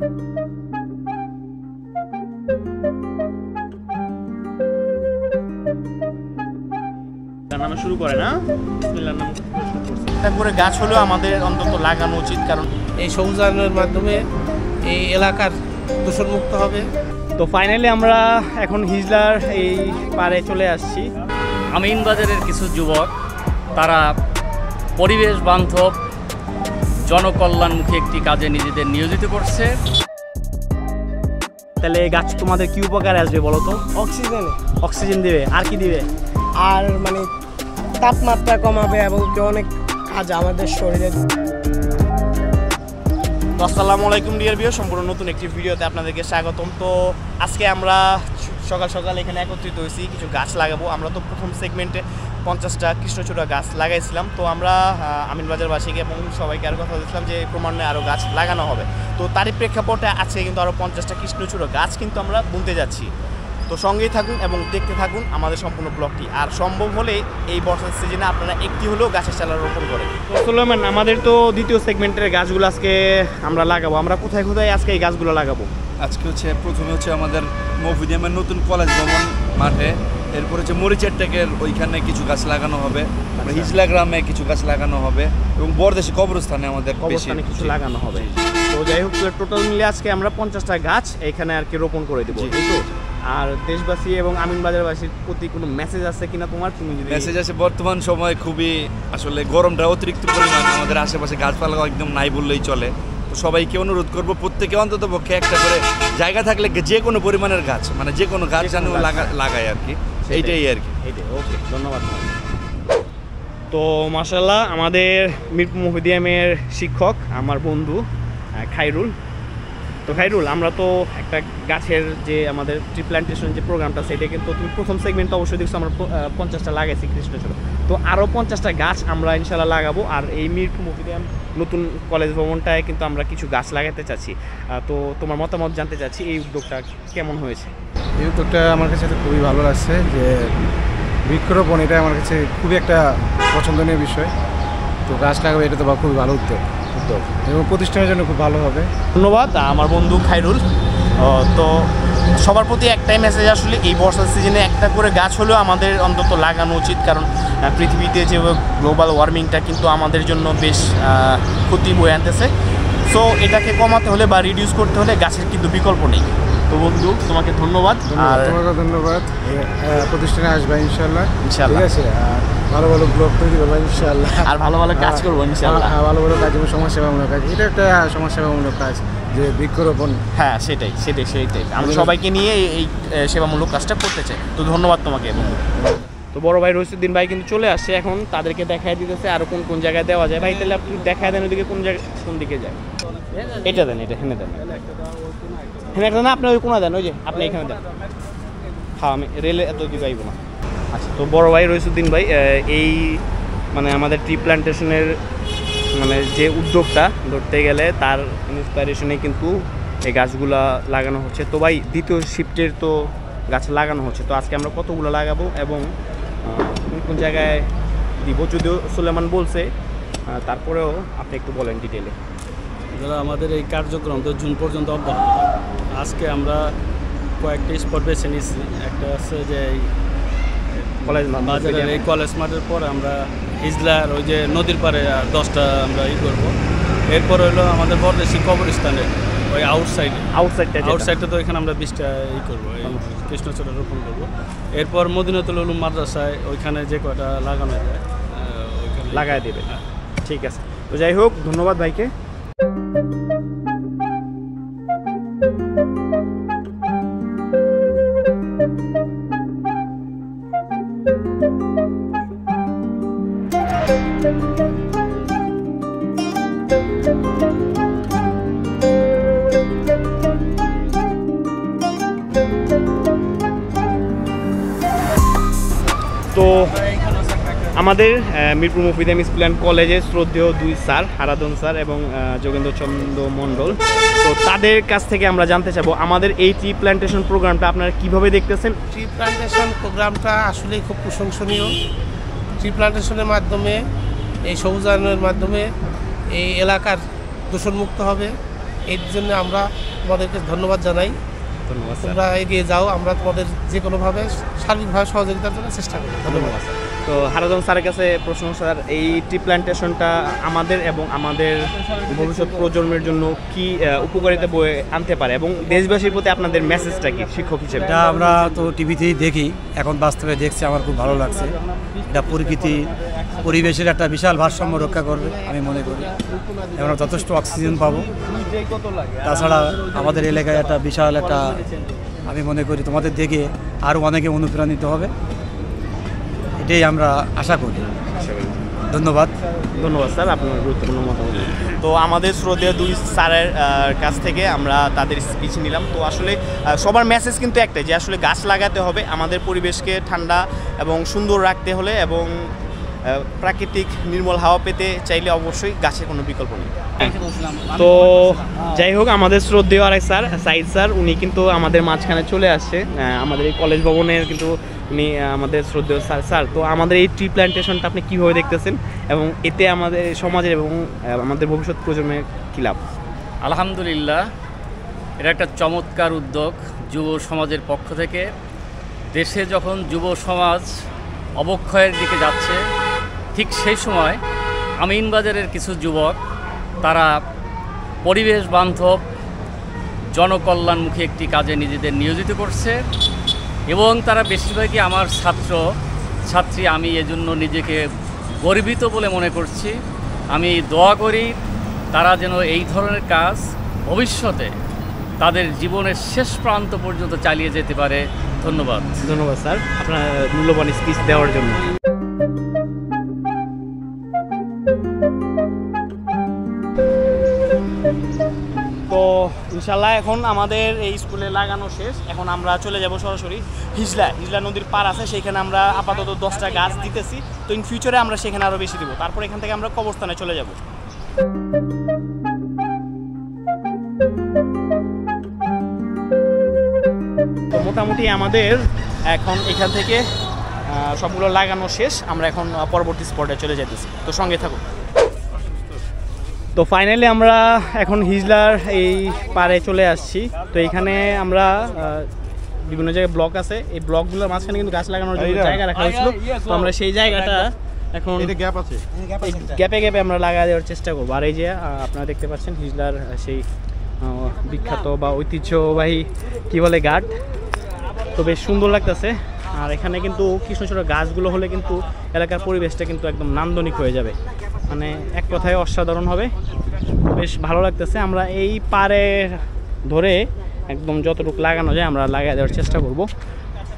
নামে শুরু করে না, বিসমিল্লাহর নামে শুরু করছে। তারপরে গাছ হলেও আমাদের অন্তত লাগানো উচিত, কারণ এই সবুজায়নের মাধ্যমে এই এলাকার দূষণমুক্ত হবে। তো ফাইনালি আমরা এখন হিজলার এই পারে চলে আসছি। আমিনবাজারের কিছু যুবক তারা পরিবেশ বান্ধব জনকল্যাণমুখী একটি কাজে নিজেদের নিয়োজিত করছে। তাহলে গাছ তোমাদের কি উপকারে আসবে বলো তো? অক্সিজেন দিবে, আর কি দিবে? আর মানে তাপমাত্রা কমাবে এবং অনেক কাজ আমাদের শরীরে। আসসালামু আলাইকুম ডিয়ার ভিউয়ার, সম্পূর্ণ নতুন একটি ভিডিওতে আপনাদেরকে স্বাগতম। তো আজকে আমরা সকাল সকাল এখানে একত্রিত হয়েছি কিছু গাছ লাগাবো। আমরা তো প্রথম সেগমেন্টে 50টা কৃষ্ণচূড়া গাছ লাগাইছিলাম। তো আমরা আমিনবাজারবাসীকে এবং সবাইকে আরও কথা বলেছিলাম যে ক্রমান্বয়ে আরও গাছ লাগানো হবে। তো তারই প্রেক্ষাপটে আজকে কিন্তু আরও 50টা কৃষ্ণচূড়া গাছ কিন্তু আমরা বুনতে যাচ্ছি। তো সঙ্গেই থাকুন এবং দেখতে থাকুন আমাদের সম্পূর্ণ ব্লগটি। আর সম্ভব হলে এই বর্ষার সিজনে আপনারা একটি হলেও গাছের চারা রোপণ করেন। তো সুলাইমান, আমাদের তো দ্বিতীয় সেগমেন্টের গাছগুলো আজকে আমরা লাগাবো। আমরা কোথায় কোথায় আজকে এই গাছগুলো লাগাবো? আজকে প্রথমে আমাদের মফিদিয়ামের নতুন কলেজ ভবন মাঠে, এরপর মরিচের টেকের ওইখানে কিছু গাছ লাগানো হবে, হিজলা গ্রামে কিছু গাছ লাগানো হবে এবং বরদেশি কবরস্থানে আমাদের কিছু লাগানো হবে। তো যাই হোক, টোটাল মিলে আজকে আমরা 50টা গাছ এখানে আর কি রোপণ করে দেবো। আর দেশবাসী এবং আমিনবাজারবাসীর প্রতি কোনো মেসেজ আছে কিনা তোমার? তুমি যদি মেসেজ আছে, বর্তমান সময় খুবই আসলে গরমটা অতিরিক্ত পরিমাণ, আমাদের আশেপাশে গাছপালা একদম নাই বললেই চলে। তো সবাইকে অনুরোধ করবো প্রত্যেকে অন্তত পক্ষে একটা করে জায়গা থাকলে যে কোনো পরিমাণের গাছ, মানে যে কোনো গাছ যেন লাগায় আর কি, এইটাই আর কি। ওকে, ধন্যবাদ। তো মাশাআল্লাহ, আমাদের মিরপুর মফিদিয়ামের শিক্ষক আমার বন্ধু খায়রুল। তো খায়রুল, আমরা তো একটা গাছের যে আমাদের ট্রি প্ল্যান্টেশন যে প্রোগ্রামটা, সেটা কিন্তু তুমি প্রথম সেগমেন্টে অবশ্যই দেখছো আমরা 50টা লাগাইছি কৃষ্ণচূড়া। তো আরও 50টা গাছ আমরা ইনশাল্লাহ লাগাবো। আর এই মিরপুর মফিদিয়াম নতুন কলেজ ভবনটায় কিন্তু আমরা কিছু গাছ লাগাতে চাচ্ছি। তো তোমার মতামত জানতে চাচ্ছি, এই উদ্যোগটা কেমন হয়েছে? এই উদ্যোগটা আমার কাছে তো খুবই ভালো লাগছে, যে বৃক্ষরোপণ এটা আমার কাছে খুবই একটা পছন্দনীয় বিষয়। তো গাছ লাগাবে, এটা তো খুবই ভালো উদ্যোগ এবং প্রতিষ্ঠানের জন্য খুব ভালো হবে। ধন্যবাদ আমার বন্ধু খায়রুল। তো সবার প্রতি একটাই মেসেজ, আসলে এই বর্ষার সিজনে একটা করে গাছ হলেও আমাদের অন্তত লাগানো উচিত, কারণ পৃথিবীতে যে গ্লোবাল ওয়ার্মিংটা কিন্তু আমাদের জন্য বেশ ক্ষতি বয়ে আনতেছে। সো এটাকে কমাতে হলে বা রিডিউস করতে হলে গাছের কিন্তু বিকল্প নেই। তো বন্ধু, তোমাকে ধন্যবাদ। আর তোমাকে ধন্যবাদ। প্রতিষ্ঠানে আসবে ইনশাল্লাহ। ইনশাল্লাহ, ঠিক আছে। ভালো ভালো ব্লগ তৈরি করবো ইনশাল্লাহ, আর ভালো ভালো কাজ করবো ইনশাল্লাহ। ভালো ভালো কাজ এবং সমাজসেবামূলক কাজ, এটা একটা সমাজসেবামূলক কাজ যে বৃক্ষরোপণ। হ্যাঁ, সেটাই। আমরা সবাইকে নিয়ে এই সেবামূলক কাজটা করতে চাই। তো ধন্যবাদ তোমাকে বন্ধু। তো বড় ভাই রশিদুদ্দিন ভাই কিন্তু চলে আসছে, এখন তাদেরকে দেখাই দিতেছে আরো কোন কোন জায়গায় দেওয়া যায়। ভাই তাহলে আপনি দেখায় দেন ওইদিকে কোন দিকে যায়। এটা দেন, এটা হেনে দেন, হেনে একটা না, আপনি ওই কোনা দেন, ওই যে আপনি এখানে দেন। হ্যাঁ, আমি রেলে এত দিকে যাইব না। আচ্ছা, তো বড় ভাই রশিদুদ্দিন ভাই এই মানে আমাদের ট্রি প্ল্যান্টেশনের মানে যে উদ্যোগটা ধরতে গেলে তার ইন্সপিরেশনে কিন্তু এই গাছগুলা লাগানো হচ্ছে। তো ভাই দ্বিতীয় শিফটের তো গাছ লাগানো হচ্ছে, তো আজকে আমরা কতগুলো লাগাবো এবং কোন কোন জায়গায় দিব? যদিও সুলেমান বলছে, তারপরেও আপনি একটু বলেন ডিটেলে। যারা আমাদের এই কার্যক্রম তো জুন পর্যন্ত অব্যাহত। আজকে আমরা কয়েকটি স্পট বেছে নিয়েছি। একটা আছে যে কলেজ বাজারের এই কলেজ মাঠের পরে আমরা হিজলার ওই যে নদীর পাড়ে 10টা আমরা করবো। এরপর হলো আমাদের বরদেশি কবরস্থানে ওই আউটসাইডটা তো এখানে আমরা 20টা করবো, এই কৃষ্ণচূড়া রোপণ করবো। এরপর মদিনাতুল উলুম মাদ্রাসায় ওইখানে যে কয়টা লাগানো যায় ওইখানে লাগাই দেবে। ঠিক আছে। তো যাই হোক, ধন্যবাদ ভাইকে। তো আমাদের মিরপুর মফিদিয়াম স্কুল অ্যান্ড কলেজের শ্রদ্ধেয় 2 স্যার, হারাধন স্যার এবং যোগেন্দ্র চন্দ্র মণ্ডল, তো তাদের কাছ থেকে আমরা জানতে চাবো আমাদের এই ট্রি প্ল্যান্টেশন প্রোগ্রামটা আপনারা কিভাবে দেখতেছেন। ট্রি প্ল্যান্টেশন প্রোগ্রামটা আসলেই খুব প্রশংসনীয়। ট্রি প্ল্যান্টেশনের মাধ্যমে এই সবুজায়নের মাধ্যমে এই এলাকার দূষণমুক্ত হবে এর জন্য আমরা তোমাদেরকে ধন্যবাদ জানাই। ধন্যবাদ স্যার। তোমরা এগিয়ে যাও, আমরা তোমাদের যে কোনোভাবে সার্বিকভাবে সহযোগিতার জন্য চেষ্টা করি। ধন্যবাদ। তো হারাজন স্যারের কাছে প্রশ্ন স্যার, এই ট্রি প্ল্যান্টেশনটা আমাদের এবং আমাদের ভবিষ্যৎ প্রজন্মের জন্য কি উপকারিতা বয়ে আনতে পারে এবং দেশবাসীর প্রতি আপনাদের মেসেজটা কি শিক্ষক হিসেবে? এটা আমরা তো টিভিতেই দেখি, এখন বাস্তবে দেখছি, আমার খুব ভালো লাগছে। এটা প্রকৃতি পরিবেশের একটা বিশাল ভারসাম্য রক্ষা করবে আমি মনে করি। আমরা যথেষ্ট অক্সিজেন পাবো। তাছাড়া আমাদের এলাকায় একটা বিশাল একটা, আমি মনে করি তোমাদের দেখে আরও অনেকে অনুপ্রাণিত হবে, এটাই আমরা আশা করি। ধন্যবাদ। ধন্যবাদ স্যার আপনার গুরুত্বপূর্ণ মতামত। তো আমাদের শ্রদ্ধেয় দুই স্যারের কাছ থেকে আমরা তাদের স্পিচ নিলাম। তো আসলে সবার মেসেজ কিন্তু একটাই, যে আসলে গাছ লাগাতে হবে, আমাদের পরিবেশকে ঠান্ডা এবং সুন্দর রাখতে হলে এবং প্রাকৃতিক নির্মল হাওয়া পেতে চাইলে অবশ্যই গাছের কোনো বিকল্প নেই। তো যাই হোক, আমাদের শ্রদ্ধেয় আরেক স্যার সাইদ স্যার, উনি কিন্তু আমাদের মাঝখানে চলে আসছে, আমাদের এই কলেজ ভবনের কিন্তু উনি আমাদের শ্রদ্ধেয় স্যার। তো আমাদের এই ট্রি প্ল্যান্টেশনটা আপনি কীভাবে দেখতেছেন এবং এতে আমাদের সমাজের এবং আমাদের ভবিষ্যৎ প্রজন্মের কী লাভ? আলহামদুলিল্লাহ, এটা একটা চমৎকার উদ্যোগ যুব সমাজের পক্ষ থেকে। দেশে যখন যুব সমাজ অবক্ষয়ের দিকে যাচ্ছে, ঠিক সেই সময় আমিনবাজারের কিছু যুবক তারা পরিবেশ বান্ধব জনকল্যাণমুখী একটি কাজে নিজেদের নিয়োজিত করছে এবং তারা বেশিরভাগই আমার ছাত্রী। আমি এজন্য নিজেকে গর্বিত বলে মনে করছি। আমি দোয়া করি তারা যেন এই ধরনের কাজ ভবিষ্যতে তাদের জীবনের শেষ প্রান্ত পর্যন্ত চালিয়ে যেতে পারে। ধন্যবাদ। ধন্যবাদ স্যার আপনার মূল্যবান স্পিচ দেওয়ার জন্য। তো ইনশাল্লাহ এখন আমাদের এই স্কুলে লাগানো শেষ। এখন আমরা চলে যাব সরাসরি হিজলা নদীর পার আছে, সেইখানে আমরা আপাতত 10টা গাছ দিতেছি। তো ইন ফিউচারে আমরা সেখানে আরও বেশি দিব। তারপর এখান থেকে আমরা কবরস্থানে চলে যাব। তো মোটামুটি আমাদের এখন এখান থেকে সবগুলো লাগানো শেষ। আমরা এখন পরবর্তী স্পটে চলে যেতেছি, তো সঙ্গে থাকুন। তো ফাইনালি আমরা এখন হিজলার এই পারে চলে আসছি। তো এখানে আমরা বিভিন্ন জায়গায় ব্লক আছে, এই ব্লকগুলোর মাঝখানে কিন্তু গাছ লাগানোর জন্য জায়গা রাখা হয়েছিল। তো আমরা সেই জায়গাটা এখন গ্যাপ আছে, গ্যাপে গ্যাপে আমরা লাগা দেওয়ার চেষ্টা করবো। আর এই যে আপনারা দেখতে পাচ্ছেন হিজলার সেই বিখ্যাত বা ঐতিহ্যবাহী কী বলে ঘাট, তো বেশ সুন্দর লাগতেছে। আর এখানে কিন্তু কৃষ্ণচূড়া গাছগুলো হলে কিন্তু এলাকার পরিবেশটা কিন্তু একদম নান্দনিক হয়ে যাবে, মানে এক কথায় অসাধারণ হবে। বেশ ভালো লাগতেছে। আমরা এই পারে ধরে একদম যতটুকু লাগানো যায় আমরা লাগিয়ে দেওয়ার চেষ্টা করব।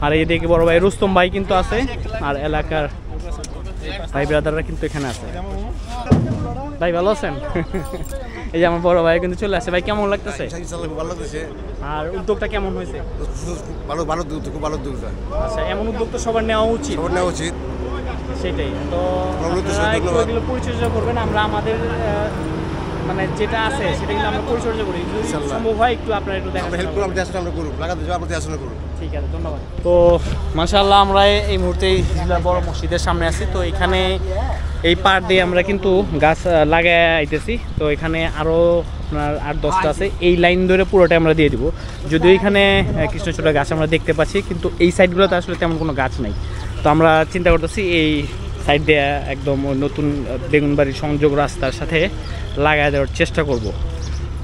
আর এইদিকে বড় ভাই রুস্তম ভাই কিন্তু আছে, আর এলাকার ভাই ব্রাদাররা কিন্তু এখানে আছে। ভাই ভালো আছেন? এই যে আমার বড় ভাই কিন্তু চলে আসে। ভাই কেমন লাগতেছে? ভালো লাগতেছে। আর উদ্যোগটা কেমন হয়েছে? ভালো ভালো খুব ভালো উদ্যোগ। আচ্ছা, এমন উদ্যোগ তো সবার নেওয়া উচিত। সবার নেওয়া উচিত, সেটাই। তো এগুলো পরিচর্যা করবেন, আমরা আমাদের মানে যেটা আছে সেটা কিন্তু আমরা পরিচর্যা করি। সম্ভব হয় একটু আপনারা একটু দেখেন, হেল্প করুন, আমরা আমরা করুন, লাগাতে যাও, আমরা দেখাশোনা করুন। ঠিক আছে, ধন্যবাদ। তো মাশাআল্লাহ আমরা এই মুহূর্তে হিজলা বড় মসজিদের সামনে আছি। তো এখানে এই পার দিয়ে আমরা কিন্তু গাছ লাগাই আইতেছি। তো এখানে আরও আপনার 8-10টা আছে, এই লাইন ধরে পুরোটা আমরা দিয়ে দিব। যদিও এখানে কৃষ্ণচূড়া গাছ আমরা দেখতে পাচ্ছি, কিন্তু এই সাইডগুলোতে আসলে তেমন কোনো গাছ নাই। তো আমরা চিন্তা করতেছি এই সাইড দিয়ে একদম নতুন বেগুনবাড়ির সংযোগ রাস্তার সাথে লাগাই দেওয়ার চেষ্টা করব।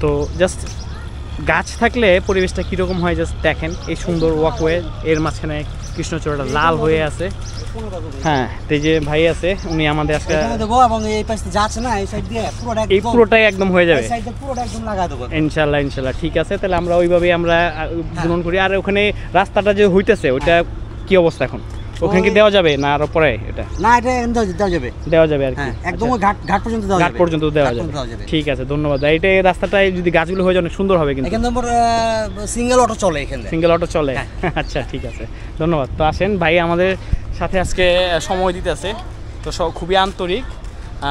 তো জাস্ট গাছ থাকলে পরিবেশটা কীরকম হয় জাস্ট দেখেন। এই সুন্দর ওয়াকওয়ে, এর মাঝখানে কৃষ্ণচূড়াটা লাল হয়ে আছে। হ্যাঁ, এই যে ভাই আছে উনি আমাদের আজকে এই পুরোটাই একদম হয়ে যাবে ইনশাল্লাহ। ইনশাল্লাহ ঠিক আছে, তাহলে আমরা ওইভাবেই আমরা গ্রহণ করি। আর ওখানে রাস্তাটা যে হইতেছে ওইটা কি অবস্থা এখন? ওখানে কি দেওয়া যাবে না আরো পরে? এটা না, এটা দেওয়া যাবে আর কি, একদম ঘাট পর্যন্ত দেওয়া যাবে। ঠিক আছে, ধন্যবাদ। এটা রাস্তাটায় যদি গাছগুলো হয়ে যায় অনেক সুন্দর হবে। কিন্তু সিঙ্গেল অটো চলে এখানে, সিঙ্গেল অটো চলে। আচ্ছা ঠিক আছে, ধন্যবাদ। তো আসেন, ভাই আমাদের সাথে আজকে সময় দিতেছে, তো খুবই আন্তরিক।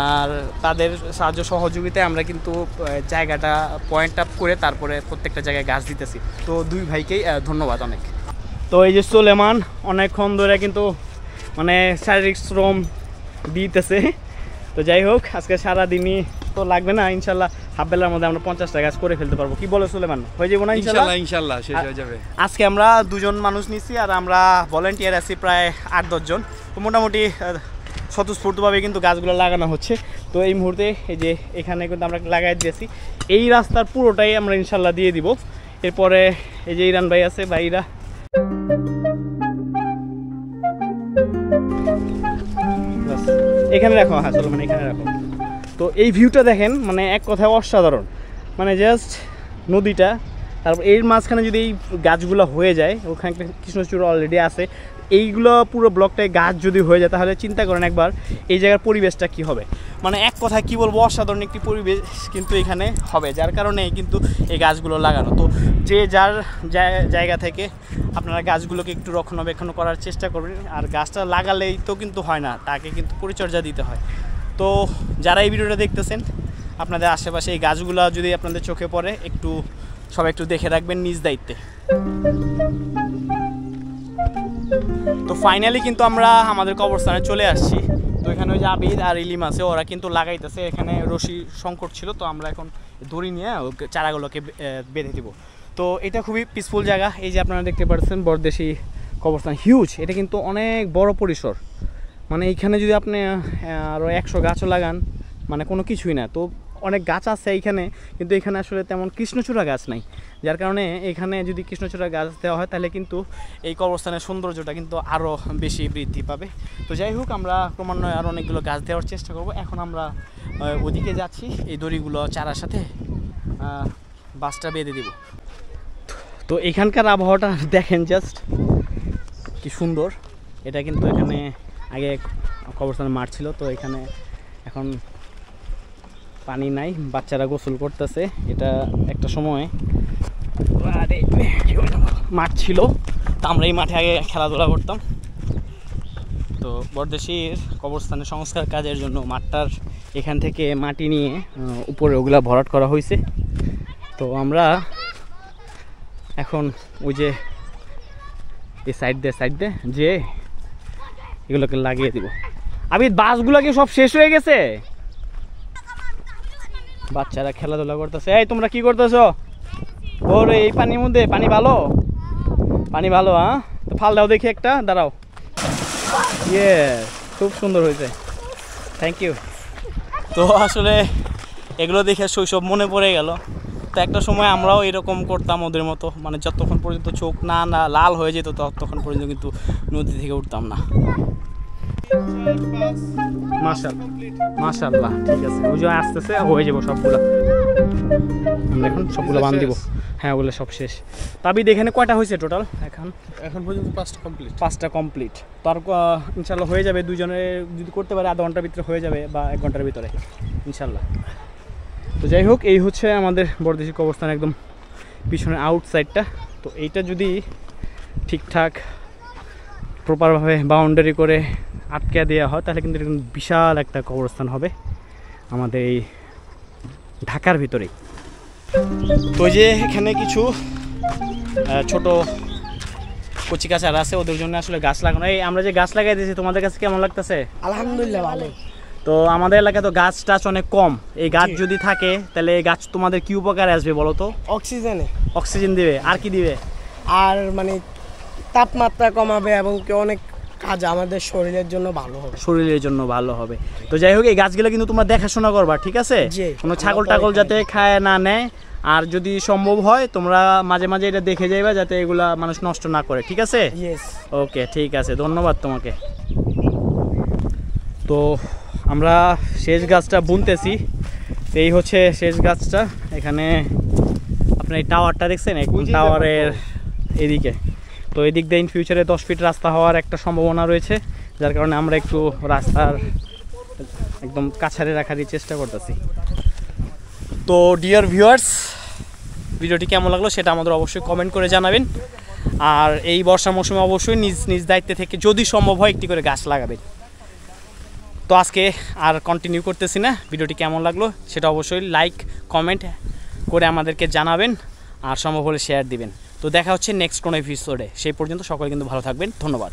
আর তাদের সাহায্য সহযোগিতায় আমরা কিন্তু জায়গাটা পয়েন্ট আপ করে তারপরে প্রত্যেকটা জায়গায় গাছ দিতেছি। তো দুই ভাইকেই ধন্যবাদ অনেক। তো এই যে সুলেমান অনেকক্ষণ ধরে কিন্তু মানে শারীরিক শ্রম দিতেছে। তো যাই হোক আজকে সারাদিনই তো লাগবে না, ইনশাল্লাহ হাফ বেলার মধ্যে আমরা 50টা গাছ করে ফেলতে পারবো। কি বলে সুলেমান, হয়ে যাবো না ইনশাল্লাহ? ইনশাল্লাহ শেষ হয়ে যাবে। আজকে আমরা 2 জন মানুষ নিচ্ছি আর আমরা ভলেন্টিয়ার আছি প্রায় 8-10 জন। তো মোটামুটি স্বতঃস্ফূর্তভাবে কিন্তু গাছগুলো লাগানো হচ্ছে। তো এই মুহূর্তে এই যে এখানে কিন্তু আমরা লাগাই দিয়েছি, এই রাস্তার পুরোটাই আমরা ইনশাল্লাহ দিয়ে দিব। এরপরে এই যে ইরান ভাই আছে, ভাইরা এখানে রাখো, হ্যাঁ চলো মানে এখানে রাখো। তো এই ভিউটা দেখেন, মানে এক কথায় অসাধারণ, মানে জাস্ট নদীটা, তারপর এর মাঝখানে যদি এই গাছগুলো হয়ে যায়, ওখানে একটা কৃষ্ণচূড়া অলরেডি আছে, এইগুলো পুরো ব্লকটায় গাছ যদি হয়ে যায় তাহলে চিন্তা করেন একবার এই জায়গার পরিবেশটা কি হবে। মানে এক কথায় কি বলবো, অসাধারণ একটি পরিবেশ কিন্তু এখানে হবে, যার কারণে কিন্তু এই গাছগুলো লাগানো। তো যে যার জায়গা থেকে আপনারা গাছগুলোকে একটু রক্ষণাবেক্ষণ করার চেষ্টা করবেন। আর গাছটা লাগালেই তো কিন্তু হয় না, তাকে কিন্তু পরিচর্যা দিতে হয়। তো যারা এই ভিডিওটা দেখতেছেন, আপনাদের আশেপাশে এই গাছগুলো যদি আপনাদের চোখে পড়ে, সবাই একটু দেখে রাখবেন নিজ দায়িত্বে। তো ফাইনালি কিন্তু আমরা আমাদের কবরস্থানে চলে আসছি। তো এখানে ওই যে আবিদ আর ইলিম আছে, ওরা কিন্তু লাগাইতেছে। এখানে রশি সংকট ছিল, তো আমরা এখন দড়ি নিয়ে চারাগুলোকে বেঁধে দিব। তো এটা খুবই পিসফুল জায়গা। এই যে আপনারা দেখতে পাচ্ছেন বরদেশি কবরস্থান, হিউজ, এটা কিন্তু অনেক বড় পরিসর। মানে এইখানে যদি আপনি আরও 100 গাছও লাগান, মানে কোনো কিছুই না। তো অনেক গাছ আছে এইখানে, কিন্তু এখানে আসলে তেমন কৃষ্ণচূড়া গাছ নাই, যার কারণে এখানে যদি কৃষ্ণচূড়া গাছ দেওয়া হয় তাহলে কিন্তু এই কবরস্থানের সৌন্দর্যটা কিন্তু আরও বেশি বৃদ্ধি পাবে। তো যাই হোক, আমরা ক্রমান্বয়ে আরও অনেকগুলো গাছ দেওয়ার চেষ্টা করব। এখন আমরা ওদিকে যাচ্ছি, এই দড়িগুলো চারার সাথে বাসটা বেঁধে দিব। তো এখানকার আবহাওয়াটা দেখেন, জাস্ট কি সুন্দর। এটা কিন্তু এখানে আগে কবরস্থানের মাঠ ছিল, তো এখানে এখন পানি নাই, বাচ্চারা গোসল করতেছে। এটা একটা সময় মাঠ ছিল, তো আমরা এই মাঠে আগে খেলাধুলা করতাম। তো বরদেশির কবরস্থানের সংস্কার কাজের জন্য মাঠটার এখান থেকে মাটি নিয়ে উপরে ওগুলা ভরাট করা হয়েছে। তো আমরা এখন ওই যে এই সাইড দিয়ে যে এগুলোকে লাগিয়ে দিব। আবিদ, বাসগুলো কি সব শেষ হয়ে গেছে? বাচ্চারা খেলাধুলা করতেছে। এই তোমরা কি করতেছো? ওরে এই পানির মধ্যে, পানি ভালো, হ্যাঁ? তো ফাল দাও দেখি একটা, দাঁড়াও। ইয়ে, খুব সুন্দর হয়েছে, থ্যাংক ইউ। তো আসলে এগুলো দেখে শৈশব মনে পড়ে গেল। তো একটা সময় আমরাও এরকম করতাম ওদের মতো, মানে যতক্ষণ পর্যন্ত চোখ না লাল হয়ে যেত ততক্ষণ পর্যন্ত কিন্তু নদী থেকে উঠতাম না। মাশাআল্লাহ, ঠিক আছে, ওই যে আসতেছে, হয়ে যাবো সবগুলা। আমরা এখন সবগুলো বাঁধ দিব। হ্যাঁ, ওগুলো সব শেষ। তাবিদ, এখানে কয়টা হয়েছে টোটাল? এখন পর্যন্ত 5টা কমপ্লিট। তার ইনশাল্লাহ হয়ে যাবে, দুজনে যদি করতে পারে আধা ঘন্টার ভিতরে হয়ে যাবে, বা 1 ঘন্টার ভিতরে ইনশাল্লাহ। তো যাই হোক, এই হচ্ছে আমাদের বরদেশি কবরস্থান একদম পিছনের আউটসাইডটা। তো এইটা যদি ঠিকঠাক প্রপারভাবে বাউন্ডারি করে আটকে দেওয়া হয় তাহলে কিন্তু এরকম বিশাল একটা কবরস্থান হবে আমাদের এই ঢাকার ভিতরেই। তো যে এখানে কিছু ছোট কচি চারা আছে, ওদের জন্য আসলে গাছ লাগানো। এই আমরা যে গাছ লাগাই দিয়েছি, তোমাদের কাছে কেমন লাগতেছে? আলহামদুলিল্লাহ ভালো। তো আমাদের এলাকায় তো গাছ টাছ অনেক কম। এই গাছ যদি থাকে তাহলে এই গাছ তোমাদের কি উপকারে আসবে বলো তো? অক্সিজেন দিবে, আর কি দিবে? আর মানে তাপমাত্রা কমাবে এবং অনেক কাজ আমাদের শরীরের জন্য ভালো হবে। তো যাই হোক, এই গাছগুলো কিন্তু তোমরা দেখাশোনা করবা, ঠিক আছে? কোনো ছাগল টাগল যাতে খায় না নেয়। আর যদি সম্ভব হয় তোমরা মাঝে মাঝে এটা দেখে যাইবা যাতে এগুলা মানুষ নষ্ট না করে, ঠিক আছে? ওকে, ঠিক আছে, ধন্যবাদ তোমাকে। তো আমরা শেষ গাছটা বুনতেছি। এই হচ্ছে শেষ গাছটা। এখানে আপনার এই টাওয়ারটা দেখছেন, টাওয়ারের এদিকে। তো এদিক দিয়ে ইন ফিউচারে 10 ফিট রাস্তা হওয়ার একটা সম্ভাবনা রয়েছে, যার কারণে আমরা একটু রাস্তার একদম কাছারে রাখারই চেষ্টা করতেছি। তো ডিয়ার ভিউয়ার্স, ভিডিওটি কেমন লাগলো সেটা আমাদের অবশ্যই কমেন্ট করে জানাবেন। আর এই বর্ষা মৌসুমে অবশ্যই নিজ দায়িত্বে থেকে যদি সম্ভব হয় একটি করে গাছ লাগাবেন। তো আজকে আর কন্টিনিউ করতেছি না, ভিডিওটি কেমন লাগলো সেটা অবশ্যই লাইক কমেন্ট করে আমাদেরকে জানাবেন, আর সম্ভব হলে শেয়ার দিবেন। তো দেখা হচ্ছে নেক্সট কোনো এপিসোডে। সেই পর্যন্ত সকলে কিন্তু ভালো থাকবেন, ধন্যবাদ।